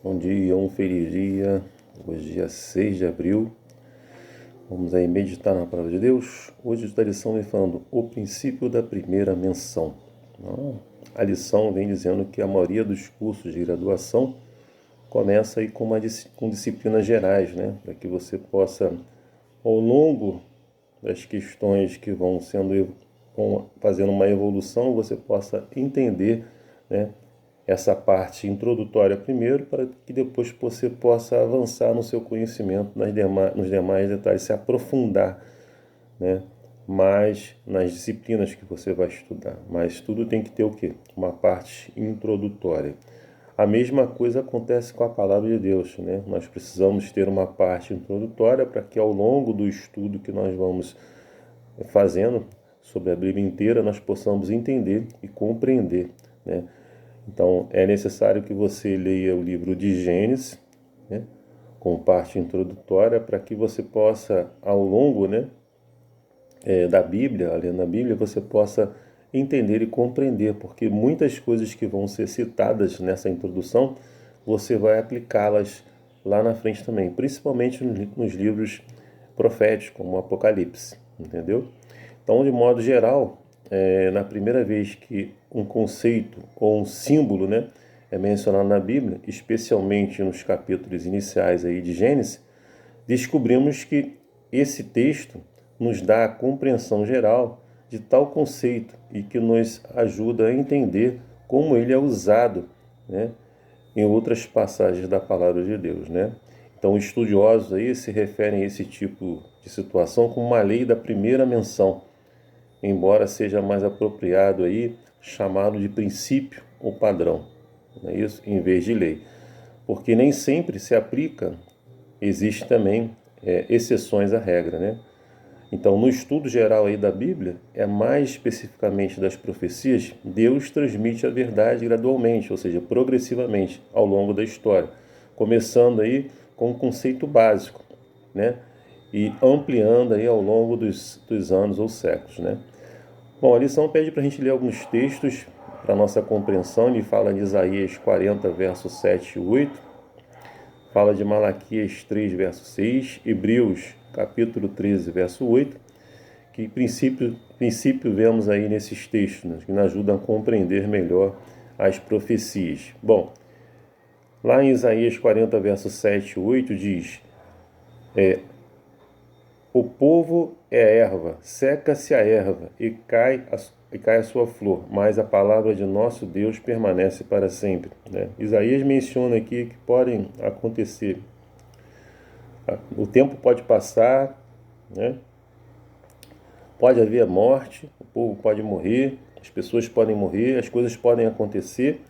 Bom dia, um feliz dia. Hoje, dia 6 de abril. Vamos aí meditar na palavra de Deus. Hoje a lição vem falando o princípio da primeira menção. A lição vem dizendo que a maioria dos cursos de graduação começa aí com disciplinas gerais, né? Para que você possa, ao longo das questões que vão fazendo uma evolução, você possa entender, né, essa parte introdutória primeiro, para que depois você possa avançar no seu conhecimento nos demais detalhes, se aprofundar, né, mais nas disciplinas que você vai estudar. Mas tudo tem que ter o quê? Uma parte introdutória. A mesma coisa acontece com a palavra de Deus, né? Nós precisamos ter uma parte introdutória para que ao longo do estudo que nós vamos fazendo sobre a Bíblia inteira, nós possamos entender e compreender, né? Então, é necessário que você leia o livro de Gênesis, né, com parte introdutória, para que você possa, ao longo, né, da Bíblia, lendo a Bíblia, você possa entender e compreender, porque muitas coisas que vão ser citadas nessa introdução, você vai aplicá-las lá na frente também, principalmente nos livros proféticos, como o Apocalipse, entendeu? Então, de modo geral, na primeira vez que um conceito ou um símbolo, né, é mencionado na Bíblia, especialmente nos capítulos iniciais aí de Gênesis, descobrimos que esse texto nos dá a compreensão geral de tal conceito e que nos ajuda a entender como ele é usado, né, em outras passagens da palavra de Deus, né? Então, estudiosos aí se referem a esse tipo de situação como uma lei da primeira menção, embora seja mais apropriado aí chamado de princípio ou padrão, não é isso? Em vez de lei. Porque nem sempre se aplica, existe também exceções à regra, né? Então, no estudo geral aí da Bíblia, mais especificamente das profecias, Deus transmite a verdade gradualmente, ou seja, progressivamente, ao longo da história, começando aí com um conceito básico, né? E ampliando aí ao longo dos anos ou séculos, né? Bom, a lição pede para a gente ler alguns textos para nossa compreensão. Ele fala de Isaías 40, versos 7 e 8, fala de Malaquias 3, verso 6, Hebreus capítulo 13, verso 8, que princípio vemos aí nesses textos, né, que nos ajudam a compreender melhor as profecias. Bom, lá em Isaías 40, verso 7 e 8 diz: o povo é erva, seca-se a erva e cai a sua flor, mas a palavra de nosso Deus permanece para sempre, né? Isaías menciona aqui que podem acontecer. O tempo pode passar, né? Pode haver morte, o povo pode morrer, as pessoas podem morrer, as coisas podem acontecer,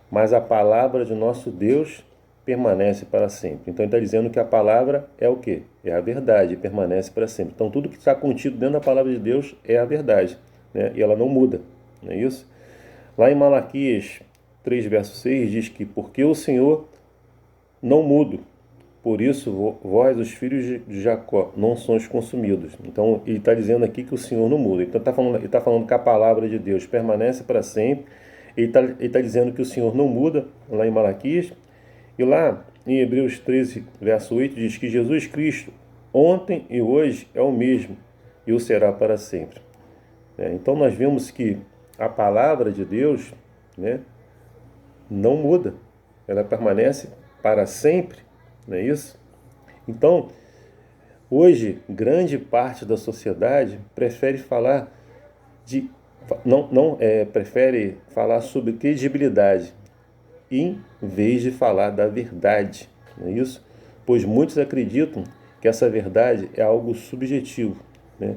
mas a palavra de nosso Deus permanece para sempre. Então ele está dizendo que a palavra é o quê? É a verdade, permanece para sempre. Então tudo que está contido dentro da palavra de Deus é a verdade, né? E ela não muda, não é isso? Lá em Malaquias 3, verso 6 diz que porque o Senhor não muda, por isso vós, os filhos de Jacó, não sois consumidos. Então ele está dizendo aqui que o Senhor não muda. Então ele está falando que a palavra de Deus permanece para sempre. Ele está dizendo que o Senhor não muda, lá em Malaquias. E lá em Hebreus 13, verso 8, diz que Jesus Cristo, ontem e hoje, é o mesmo e o será para sempre. Então nós vemos que a palavra de Deus, né, não muda, ela permanece para sempre, não é isso? Então, hoje, grande parte da sociedade prefere falar prefere falar sobre credibilidade, em vez de falar da verdade, não é isso? Pois muitos acreditam que essa verdade é algo subjetivo, né?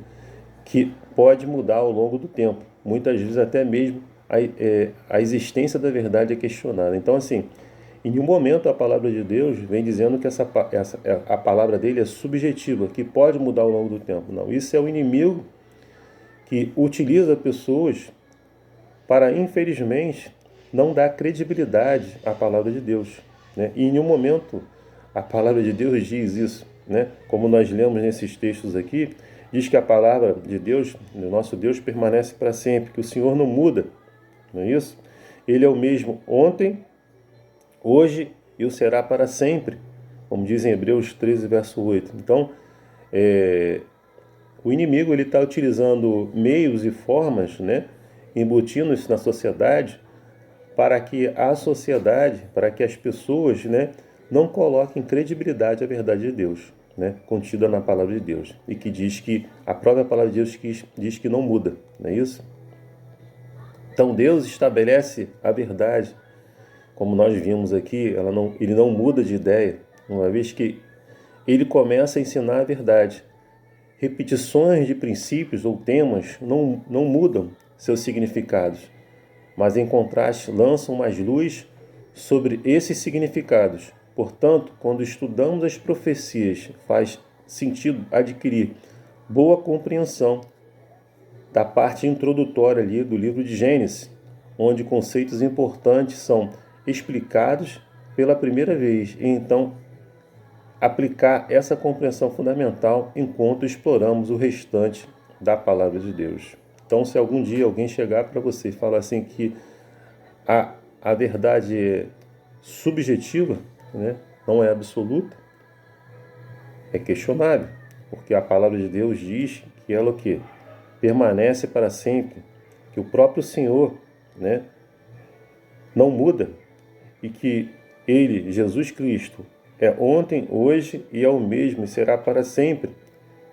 Que pode mudar ao longo do tempo. Muitas vezes até mesmo a existência da verdade é questionada. Então, assim, em nenhum momento a palavra de Deus vem dizendo que a palavra dele é subjetiva, que pode mudar ao longo do tempo. Não, isso é o inimigo que utiliza pessoas para, infelizmente, não dar credibilidade à palavra de Deus, né? E em nenhum momento a palavra de Deus diz isso, né? Como nós lemos nesses textos aqui, diz que a palavra de Deus, do nosso Deus, permanece para sempre, que o Senhor não muda, não é isso? Ele é o mesmo ontem, hoje e o será para sempre, como diz em Hebreus 13, verso 8. Então, o inimigo ele está utilizando meios e formas, né, embutindo-se na sociedade, para que a sociedade, para que as pessoas, né, não coloquem credibilidade à verdade de Deus, né, contida na palavra de Deus, e que diz que a própria palavra de Deus diz que não muda, não é isso? Então Deus estabelece a verdade, como nós vimos aqui, ele não muda de ideia, uma vez que ele começa a ensinar a verdade. Repetições de princípios ou temas não mudam seus significados, mas em contraste lançam mais luz sobre esses significados. Portanto, quando estudamos as profecias, faz sentido adquirir boa compreensão da parte introdutória ali do livro de Gênesis, onde conceitos importantes são explicados pela primeira vez, e então aplicar essa compreensão fundamental enquanto exploramos o restante da palavra de Deus. Então, se algum dia alguém chegar para você e falar assim que a verdade é subjetiva, né, não é absoluta, é questionável, porque a palavra de Deus diz que ela o quê? Permanece para sempre, que o próprio Senhor, né, não muda e que Ele, Jesus Cristo, é ontem, hoje e é o mesmo e será para sempre.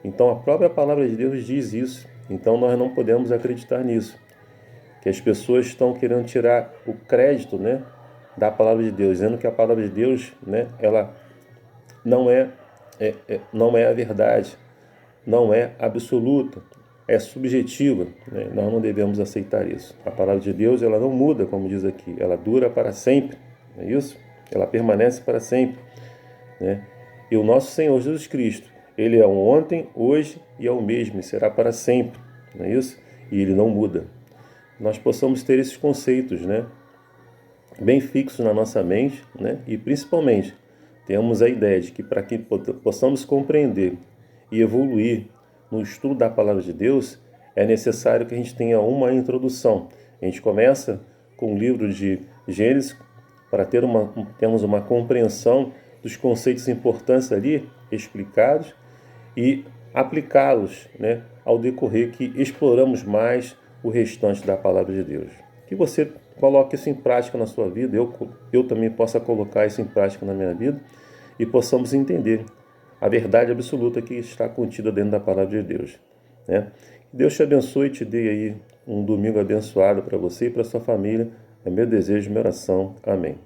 Então a própria palavra de Deus diz isso. Então nós não podemos acreditar nisso. Que as pessoas estão querendo tirar o crédito, né, da palavra de Deus, dizendo que a palavra de Deus, né, ela não não é a verdade, não é absoluta, é subjetiva, né? Nós não devemos aceitar isso. A palavra de Deus, ela não muda, como diz aqui, ela dura para sempre, não é isso? Ela permanece para sempre, né? E o nosso Senhor Jesus Cristo, ele é o ontem, hoje e é o mesmo, e será para sempre, não é isso? E ele não muda. Nós possamos ter esses conceitos, né, bem fixos na nossa mente, né? E principalmente temos a ideia de que para que possamos compreender e evoluir no estudo da palavra de Deus, é necessário que a gente tenha uma introdução. A gente começa com o livro de Gênesis para termos uma compreensão dos conceitos importantes ali explicados e aplicá-los, né, ao decorrer que exploramos mais o restante da palavra de Deus. Que você coloque isso em prática na sua vida, eu também possa colocar isso em prática na minha vida e possamos entender a verdade absoluta que está contida dentro da palavra de Deus, né? Deus te abençoe e te dê aí um domingo abençoado para você e para sua família. É meu desejo, minha oração. Amém.